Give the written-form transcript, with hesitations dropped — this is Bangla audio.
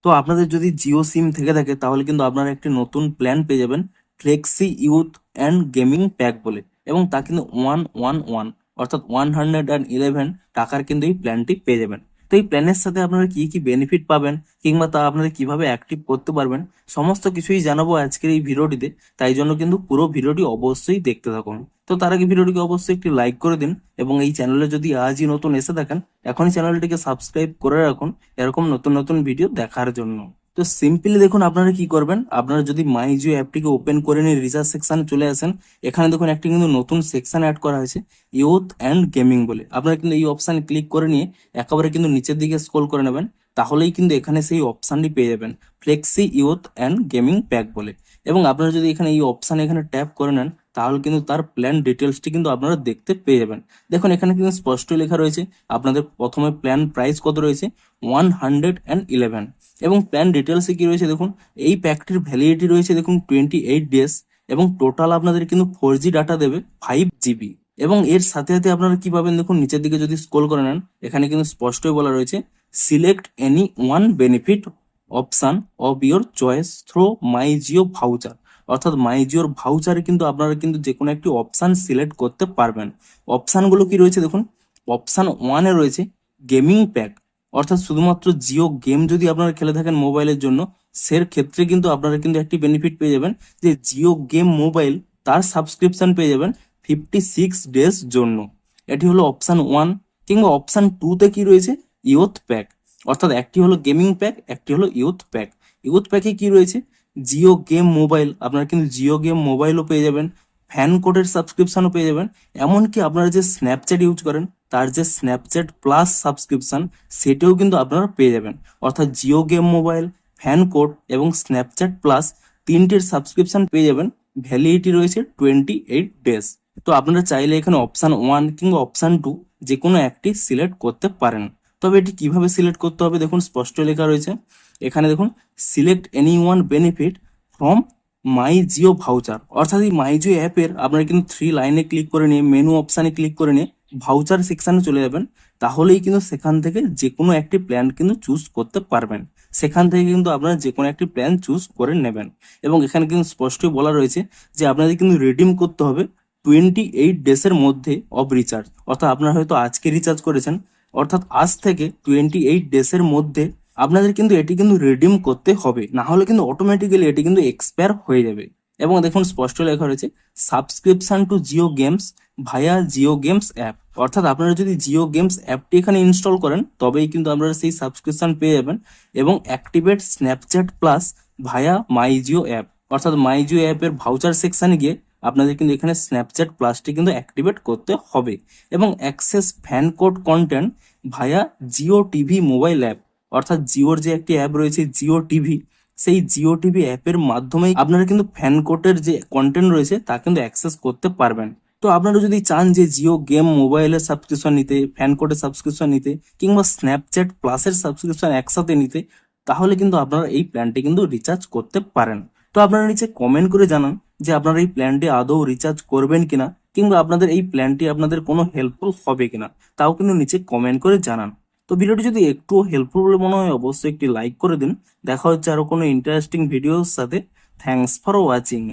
তো আপনাদের যদি জিও সিম থেকে থাকে তাহলে কিন্তু আপনারা একটি নতুন প্ল্যান পেয়ে যাবেন, flexi youth and gaming pack বলে, এবং তা কিন্তু 111 অর্থাৎ 111 টাকার কিন্তু এই প্ল্যানটি পেয়ে যাবেন। তো এই প্ল্যানের সাথে আপনারা কি কি বেনিফিট পাবেন কিংবা তা আপনারা কিভাবে অ্যাক্টিভ করতে পারবেন সমস্ত কিছুই জানাবো আজকের এই ভিডিওটিতে। তাই জন্য কিন্তু পুরো ভিডিওটি অবশ্যই দেখতে থাকুন। তো তার আগে ভিডিওটিকে অবশ্যই একটি লাইক করে দিন, এবং এই চ্যানেলে যদি আজই নতুন এসে থাকেন এখনই চ্যানেলটিকে সাবস্ক্রাইব করে রাখুন এরকম নতুন নতুন ভিডিও দেখার জন্য। তো সিম্পলি দেখুন আপনারা কি করবেন, আপনারা যদি মাই জিও অ্যাপটিকে ওপেন করে নিয়ে রিসার্চ সেকশনে চলে আসেন, এখানে দেখুন একটি কিন্তু নতুন সেকশন অ্যাড করা হয়েছে ইউথ অ্যান্ড গেমিং বলে। আপনারা কিন্তু এই অপশানে ক্লিক করে নিয়ে একেবারে কিন্তু নিচের দিকে স্ক্রল করে নেবেন, তাহলেই কিন্তু এখানে সেই অপশানটি পেয়ে যাবেন flexi youth and gaming pack বলে। এবং আপনারা যদি এখানে এই অপশানে এখানে ট্যাপ করে নেন তাহলে কিন্তু তার প্ল্যান ডিটেলসটি কিন্তু আপনারা দেখতে পেয়ে যাবেন। দেখুন এখানে কিন্তু স্পষ্ট লেখা রয়েছে আপনাদের প্রথমে প্ল্যান প্রাইস কত রয়েছে 111, এবং প্ল্যান ডিটেলসে কি রয়েছে দেখুন, এই প্যাকটির ভ্যালিডিটি রয়েছে দেখুন 28 ডেজ, এবং টোটাল আপনাদের কিন্তু 4G ডাটা দেবে 5 GB। এবং এর সাথে সাথে আপনারা কি পাবেন দেখুন, নিচের দিকে যদি স্ক্রল করে নেন এখানে কিন্তু স্পষ্টই বলা রয়েছে select any one benefit option of your choice through my Jio voucher, অর্থাৎ মাই জিওর ভাউচারে কিন্তু আপনারা কিন্তু যে কোনো একটি অপশন সিলেক্ট করতে পারবেন। অপশানগুলো কি রয়েছে দেখুন, অপশান 1-এ রয়েছে গেমিং প্যাক, অর্থাৎ শুধুমাত্র জিও গেম যদি আপনারা খেলে থাকেন মোবাইলের জন্য, সের ক্ষেত্রে কিন্তু আপনারা কিন্তু একটি বেনিফিট পেয়ে যাবেন যে জিও গেম মোবাইল তার সাবস্ক্রিপশন পেয়ে যাবেন 56 ডেজ জন্য। এটি হলো অপশান 1। কিংবা অপশান 2-তে কি রয়েছে ইউথ প্যাক, অর্থাৎ একটি হলো গেমিং প্যাক, একটি হলো ইউথ প্যাক। ইউথ প্যাকে কি রয়েছে জিও গেম মোবাইল, আপনারা কিন্তু জিও গেম মোবাইলও পেয়ে যাবেন, ফ্যান কোডের সাবস্ক্রিপশনও পেয়ে যাবেন, এমনকি আপনারা যে স্ন্যাপচ্যাট ইউজ করেন তার যে স্ন্যাপচ্যাট প্লাস সাবস্ক্রিপশন সেটাও কিন্তু আপনারা পেয়ে যাবেন। অর্থাৎ Jio game mobile, fan code এবং স্ন্যাপচ্যাট প্লাস তিনটের সাবস্ক্রিপশন পেয়ে যাবেন, ভ্যালিডিটি রয়েছে 28 ডেজ। তো আপনারা চাইলে এখানে অপশান 1 কিংবা অপশান 2 যে কোনো একটি সিলেক্ট করতে পারেন। তবে এটি কিভাবে সিলেক্ট করতে হবে দেখুন স্পষ্ট লেখা রয়েছে এখানে দেখুন, select any one benefit from my Jio voucher, অর্থাৎ এই মাই জিও অ্যাপের আপনারা কিন্তু 3 লাইনে ক্লিক করে নিয়ে মেনু অপশানে ক্লিক করে নিয়ে ভাউচার সেকশনে চলে যাবেন, তাহলেই কিন্তু সেখান থেকে যে কোনো একটি প্ল্যান কিন্তু চুজ করতে পারবেন। সেখান থেকে কিন্তু আপনারা যে কোনো একটি প্ল্যান চুজ করে নেবেন। এবং এখানে কিন্তু স্পষ্টই বলা রয়েছে যে আপনাদের কিন্তু রিডিম করতে হবে 28 ডেজের মধ্যে অফ রিচার্জ, অর্থাৎ আপনারা হয়তো আজকে রিচার্জ করেছেন, অর্থাৎ আজ থেকে 28 ডেজের মধ্যে আপনাদের কিন্তু এটি কিন্তু রিডিম করতে হবে, না হলে কিন্তু অটোমেটিক্যালি এটি কিন্তু এক্সপায়ার হয়ে যাবে। এবং দেখুন স্পষ্ট লেখা রয়েছে সাবস্ক্রিপশন টু জিও গেমস ভায়া জিও গেমস অ্যাপ, অর্থাৎ আপনারা যদি জিও গেমস অ্যাপটি এখানে ইনস্টল করেন তবেই কিন্তু আপনারা সেই সাবস্ক্রিপশন পেয়ে যাবেন। এবং অ্যাক্টিভেট স্ন্যাপচ্যাট প্লাস ভায়া মাই জিও অ্যাপ, অর্থাৎ মাই জিও অ্যাপের ভাউচার সেকশনে গিয়ে আপনাদের কিন্তু এখানে স্ন্যাপচ্যাট প্লাসটি কিন্তু অ্যাক্টিভেট করতে হবে। এবং অ্যাক্সেস ফ্যান কোড কন্টেন্ট ভায়া জিও টিভি মোবাইল অ্যাপ, অর্থাৎ জিওর যে একটি অ্যাপ রয়েছে জিও টিভি, সেই জিও টিভি অ্যাপের মাধ্যমেই আপনারা কিন্তু ফ্যান কোডের যে কন্টেন্ট রয়েছে তা কিন্তু অ্যাক্সেস করতে পারবেন। তো আপনারা যদি চান যে জিও গেম মোবাইলের সাবস্ক্রিপশন নিতে, ফ্যান কোডের সাবস্ক্রিপশন নিতে কিংবা স্ন্যাপচ্যাট প্লাসের সাবস্ক্রিপশন একসাথে নিতে, তাহলে কিন্তু আপনারা এই প্ল্যানটি কিন্তু রিচার্জ করতে পারেন। তো আপনারা নিচে কমেন্ট করে জানান যে আপনারা এই প্ল্যানটি আদৌ রিচার্জ করবেন কিনা, কিংবা আপনাদের এই প্ল্যানটি আপনাদের কোনো হেল্পফুল হবে কিনা, তাও কিন্তু নিচে কমেন্ট করে জানান। তো ভিডিওটি যদি একটু হেল্পফুল বলে মনে হয় অবশ্যই একটি লাইক করে দিন। দেখা হচ্ছে আরো কোনো ইন্টারেস্টিং ভিডিওর সাথে। Thanks for watching.